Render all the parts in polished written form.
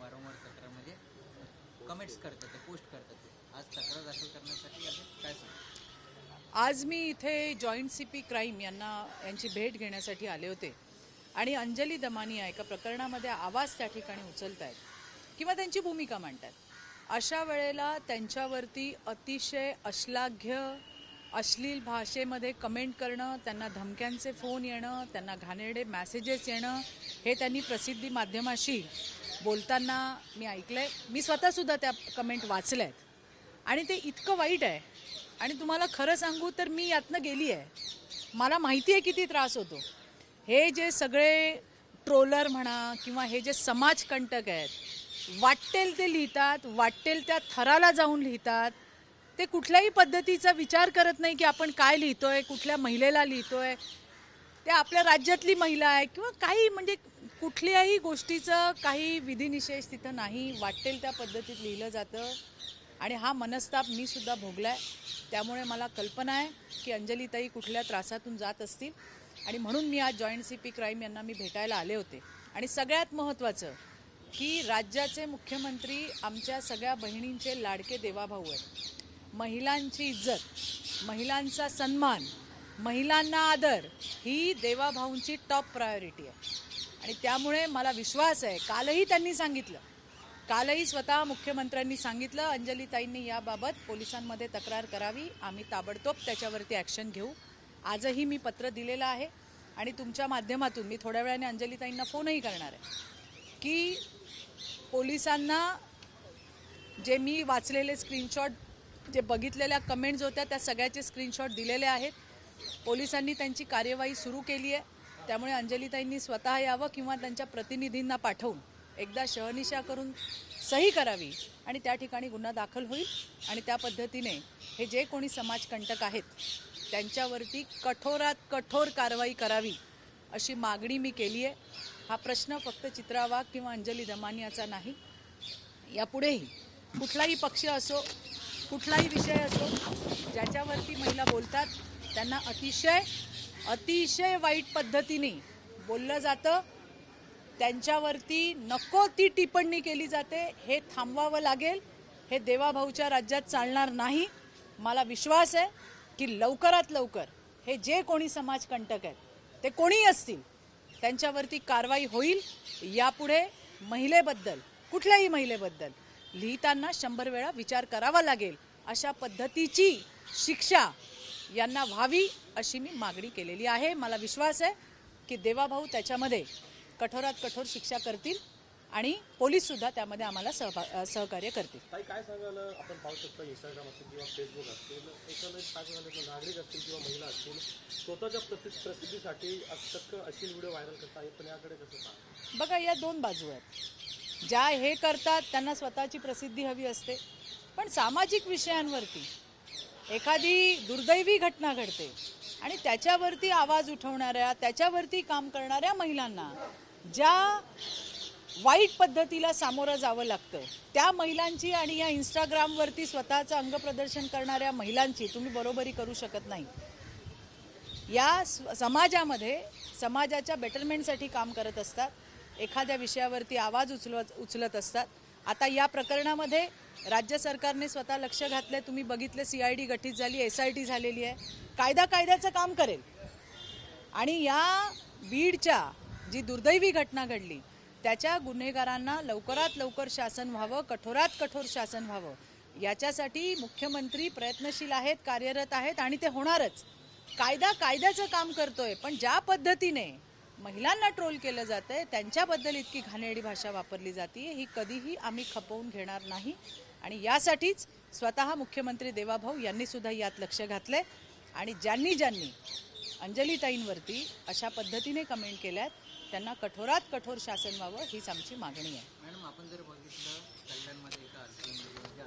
वारंवार तक्रार म्हणजे कमेंट्स करतात, ते पोस्ट करतात. आज तक्रार दाखल करण्यासाठी काय सांगू? आज मी इथे जॉईंट CP क्राईम यांची भेट घेण्यासाठी आले होते आणि अंजली दमानिया एका प्रकरणामध्ये आवाज त्या ठिकाणी उचलत आहेत किंवा त्यांची भूमिका मांडतात. अशा वेळेला त्यांच्यावरती अतिशय अश्लाघ्य अश्लील भाषेमध्ये कमेंट करणं, त्यांना धमक्यांचे फोन येणं, त्यांना घाणेरडे मेसेजेस येणं, हे त्यांनी प्रसिद्धी माध्यमाशी बोलताना मी ऐकलंय. मी स्वतःसुद्धा त्या कमेंट वाचल्या आहेत आणि ते इतकं वाईट आहे. आणि तुम्हाला खरं सांगू तर मी यातनं गेली आहे. मला माहिती आहे किती त्रास होतो. हे जे सगळे ट्रोलर म्हणा किंवा हे जे समाजकंटक आहेत, वाटेल ते लिहितात, वाटेल त्या थराला जाऊन लिहितात. ते कुठल्याही पद्धतीचा विचार करत नाही की आपण काय लिहितोय, कुठल्या महिलेला लिहितोय, ते आपल्या राज्यातली महिला आहे किंवा काही, म्हणजे कुठल्याही गोष्टीचं काही विधिनिषेध तिथं नाही. वाटेल त्या पद्धतीत लिहिलं जातं आणि हा मनस्ताप मी सुद्धा भोगलाय. त्यामुळे मला कल्पना आहे की अंजलीताई कुठल्या त्रासातून जात असतील आणि म्हणून मी आज जॉईंट CP क्राईम यांना मी भेटायला आले होते. आणि सगळ्यात महत्त्वाचं की राज्याचे मुख्यमंत्री आमच्या सगळ्या बहिणींचे लाडके देवाभाऊ आहेत. महिलांची इज्जत, महिलांचा सन्मान, महिलांना आदर ही देवाभाऊंची टॉप प्रायोरिटी आहे. आणि त्यामुळे मला विश्वास आहे, कालही त्यांनी सांगितलं, कालही स्वतः मुख्यमंत्र्यांनी सांगितलं अंजलीताईंनी याबाबत पोलिसांमध्ये तक्रार करावी, आम्ही ताबडतोब त्याच्यावरती ॲक्शन घेऊ. आजही मी पत्र दिलेलं आहे आणि तुमच्या माध्यमातून मी थोड्या वेळाने अंजलीताईंना फोनही करणार आहे की पोलिसांना जे मी वाचलेले स्क्रीनशॉट, जे बघितलेल्या कमेंट्स होत्या त्या सगळ्याचे स्क्रीनशॉट दिलेले आहेत. पोलिसांनी त्यांची कार्यवाही सुरू केली आहे. त्यामुळे अंजलीताईंनी स्वतः यावं किंवा त्यांच्या प्रतिनिधींना पाठवून एकदा शहनिशा करून सही करावी आणि त्या ठिकाणी गुन्हा दाखल होईल. आणि त्या पद्धतीने हे जे कोणी समाजकंटक आहेत त्यांच्यावरती कठोरात कठोर कारवाई करावी अशी मागणी मी केली आहे. हा प्रश्न फक्त चित्रा वाघ किंवा अंजली दमानियाचा नाही, यापुढेही कुठलाही पक्ष असो, कुठलाही विषय असो, ज्याच्यावरती महिला बोलतात त्यांना अतिशय वाईट पद्धतीने बोललं जातं, त्यांच्यावरती नको ती टिप्पणी केली जाते. हे थांबवावं लागेल. हे देवाभाऊच्या राज्यात चालणार नाही. मला विश्वास आहे की लवकरात लवकर हे जे कोणी समाजकंटक आहेत ते कोणीही असतील त्यांच्यावरती कारवाई होईल. यापुढे महिलेबद्दल, कुठल्याही महिलेबद्दल लिहिताना 100 वेळा विचार करावा लागेल अशा पद्धतीची शिक्षा यांना व्हावी अशी मी मागणी केलेली आहे. मला विश्वास आहे की देवाभाऊ त्याच्यामध्ये कठोरात कठोर शिक्षा करतील आणि पोलीससुद्धा त्यामध्ये आम्हाला सहकार्य करतील. काय सांगाल, आपण पाहू शकतो इंस्टाग्राम असेल किंवा फेसबुक असतील, एखादं नागरिक असतील किंवा महिला असतील स्वतःच्या प्रसिद्धीसाठी चक्क अश्लील व्हिडिओ व्हायरल करता येत, पण याकडे कसं पाहता? बघा, या दोन बाजू आहेत. ज्या हे करतात त्यांना स्वतःची प्रसिद्धी हवी असते, पण सामाजिक विषयांवरती एखादी दुर्दैवी घटना घडते आणि त्याच्यावरती आवाज उठवणाऱ्या, त्याच्यावरती काम करणाऱ्या महिलांना ज्या वाईट पद्धतीला सामोरं जावं लागतं, त्या महिलांची आणि या इंस्टाग्रामवरती स्वतःचं अंगप्रदर्शन करणाऱ्या महिलांची तुम्ही बरोबरी करू शकत नाही. या समाजामध्ये समाजाच्या बेटरमेंटसाठी काम करत असतात, एखाद्या विषयावरती आवाज उचलत असतात. आता या प्रकरणामध्ये राज्य सरकारने स्वतः लक्ष घातलं. तुम्ही बघितले, CID गठीत झाली, SIT झालेली आहे. कायद्याचं काम करेल आणि या बीडच्या जी दुर्दैवी घटना घडली त्याच्या गुन्हेगारांना लवकरात लवकर शासन व्हावं, कठोरात कठोर शासन व्हावं, याच्यासाठी मुख्यमंत्री प्रयत्नशील आहेत, कार्यरत आहेत आणि ते होणारच. कायद्याचं काम करतोय, पण ज्या पद्धतीने महिलांना ट्रोल केलं जातंय, त्यांच्याबद्दल इतकी घाणेरडी भाषा वापरली जाते, ही कधीही आम्ही खपवून घेणार नाही. आणि यासाठीच स्वतः मुख्यमंत्री देवाभाऊ यांनी सुद्धा यात लक्ष घातलंय आणि ज्यांनी अंजलीताईंवरती अशा पद्धतीने कमेंट केल्यात त्यांना कठोरात कठोर शासन व्हावं हीच आमची मागणी आहे. मॅडम, आपण जर बघितलं कल्याणमध्ये एका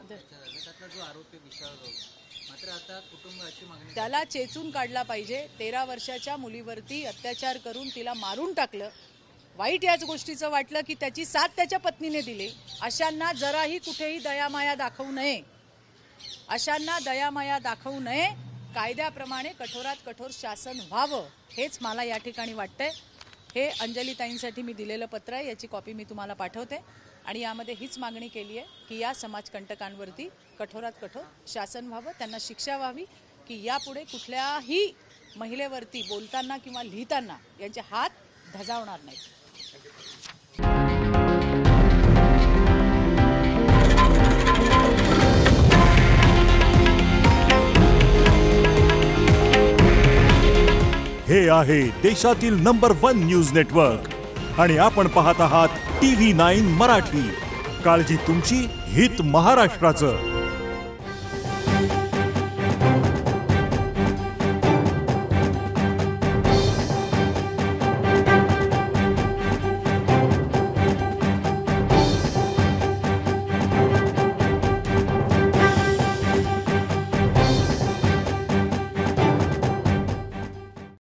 त्यातला जो आरोपी विशाल राऊत, मात्र आता कुटुंबाची मागणी, त्याला चेचून काढला पाहिजे. 13 वर्षाच्या मुलीवरती अत्याचार करून तिला मारून टाकलं. वाईट याच गोष्टीचं वाटलं की त्याची साथ त्याच्या पत्नीने दिली. अशांना जराही कुठेही दयामाया दाखवू नये, अशांना दयामाया दाखवू नये. कायद्याप्रमाणे कठोरात कठोर शासन व्हावं हेच मला या ठिकाणी वाटतंय. हे अंजलीताईंसाठी मी दिलेलं पत्र आहे, याची कॉपी मी तुम्हाला पाठवते आणि यामध्ये हीच मागणी केली आहे की या समाजकंटकांवरती कठोरात कठोर शासन व्हावं, त्यांना शिक्षा व्हावी की यापुढे कुठल्याही महिलेवरती बोलताना किंवा लिहिताना यांचे हात धजावणार नाहीत. हे आहे देशातील नंबर 1 न्यूज नेटवर्क आणि आपण पाहत आहात TV9 मराठी. काळजी तुमची, हित महाराष्ट्राचं.